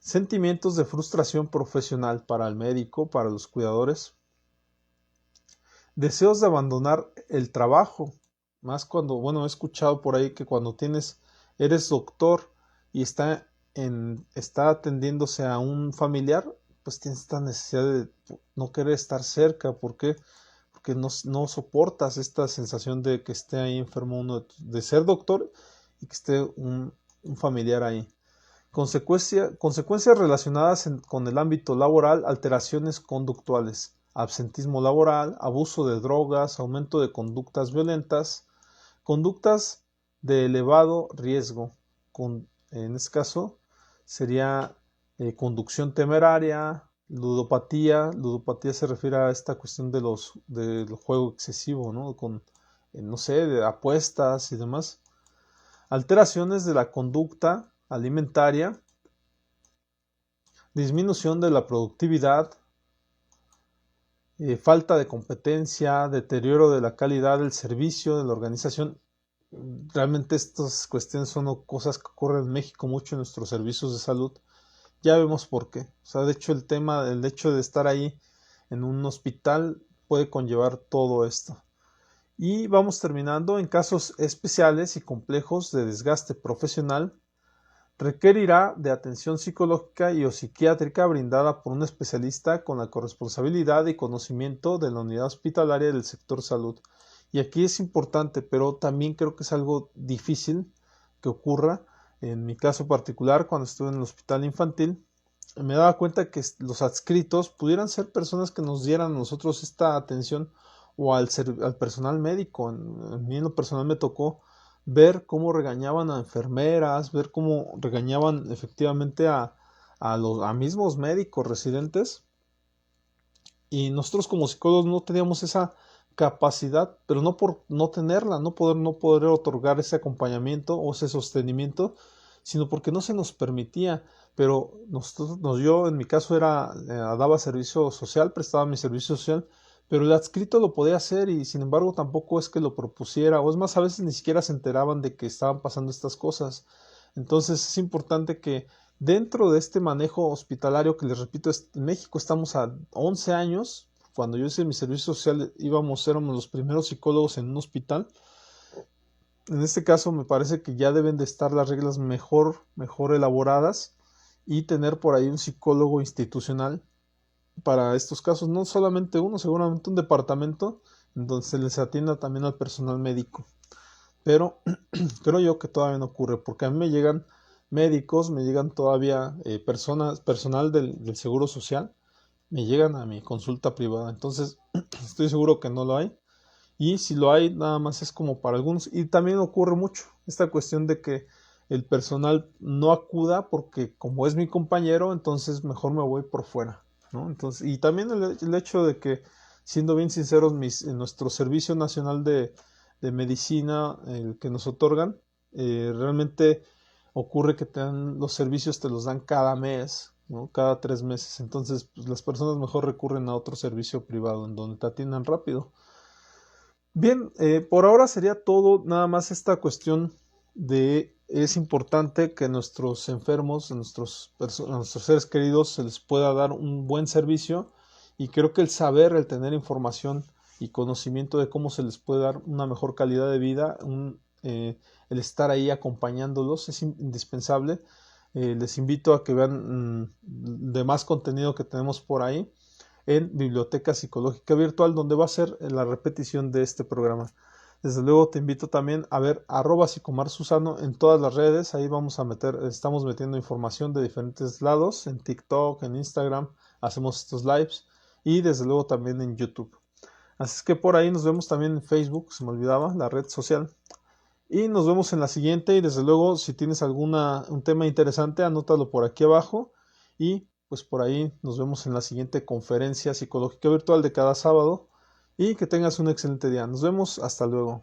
Sentimientos de frustración profesional para el médico, para los cuidadores. Deseos de abandonar el trabajo, más cuando, bueno, he escuchado por ahí que cuando eres doctor y está atendiéndose a un familiar, pues tienes esta necesidad de no querer estar cerca. ¿Por qué? Porque no soportas esta sensación de que esté ahí enfermo uno, de ser doctor y que esté un familiar ahí. Consecuencias relacionadas con el ámbito laboral, alteraciones conductuales, absentismo laboral, abuso de drogas, aumento de conductas violentas, conductas de elevado riesgo. En este caso sería conducción temeraria, ludopatía. Ludopatía se refiere a esta cuestión del juego excesivo, ¿no? No sé, de apuestas y demás. Alteraciones de la conducta alimentaria, disminución de la productividad, falta de competencia, deterioro de la calidad del servicio de la organización. Realmente estas cuestiones son cosas que ocurren en México mucho en nuestros servicios de salud. Ya vemos por qué. O sea, de hecho el hecho de estar ahí en un hospital puede conllevar todo esto. Y vamos terminando. En casos especiales y complejos de desgaste profesional, requerirá de atención psicológica y o psiquiátrica brindada por un especialista con la corresponsabilidad y conocimiento de la unidad hospitalaria del sector salud. Y aquí es importante, pero también creo que es algo difícil que ocurra. En mi caso particular, cuando estuve en el hospital infantil, me daba cuenta que los adscritos pudieran ser personas que nos dieran a nosotros esta atención o al personal médico. A mí en lo personal me tocó ver cómo regañaban a enfermeras, ver cómo regañaban efectivamente a mismos médicos residentes, y nosotros como psicólogos no teníamos esa capacidad, pero no por no tenerla, no poder otorgar ese acompañamiento o ese sostenimiento, sino porque no se nos permitía. Pero yo en mi caso daba servicio social, prestaba mi servicio social, pero el adscrito lo podía hacer y sin embargo tampoco es que lo propusiera, o es más, a veces ni siquiera se enteraban de que estaban pasando estas cosas. Entonces es importante que dentro de este manejo hospitalario, que les repito, en México estamos a 11 años, cuando yo hice mi servicio social éramos los primeros psicólogos en un hospital. En este caso me parece que ya deben de estar las reglas mejor elaboradas y tener por ahí un psicólogo institucional para estos casos, no solamente uno, seguramente un departamento en donde se les atienda también al personal médico. Pero creo yo que todavía no ocurre, porque a mí me llegan médicos, me llegan todavía personal del Seguro Social, me llegan a mi consulta privada. Entonces estoy seguro que no lo hay, y si lo hay nada más es como para algunos. Y también ocurre mucho esta cuestión de que el personal no acuda porque como es mi compañero, entonces mejor me voy por fuera, ¿no? Entonces, y también el hecho de que, siendo bien sinceros, en nuestro Servicio Nacional de Medicina, el que nos otorgan, realmente ocurre que los servicios te los dan cada mes, ¿no? Cada 3 meses. Entonces, pues, las personas mejor recurren a otro servicio privado en donde te atiendan rápido. Bien, por ahora sería todo, nada más esta cuestión de es importante que nuestros enfermos, a nuestros seres queridos, se les pueda dar un buen servicio, y creo que el saber, el tener información y conocimiento de cómo se les puede dar una mejor calidad de vida, el estar ahí acompañándolos es indispensable. Les invito a que vean demás contenido que tenemos por ahí en Biblioteca Psicológica Virtual, donde va a ser la repetición de este programa. Desde luego te invito también a ver @psicomarsusano en todas las redes. Ahí estamos metiendo información de diferentes lados, en TikTok, en Instagram, hacemos estos lives, y desde luego también en YouTube. Así es que por ahí nos vemos también en Facebook, se me olvidaba, la red social. Y nos vemos en la siguiente, y desde luego si tienes un tema interesante, anótalo por aquí abajo, y pues por ahí nos vemos en la siguiente conferencia psicológica virtual de cada sábado, y que tengas un excelente día. Nos vemos, hasta luego.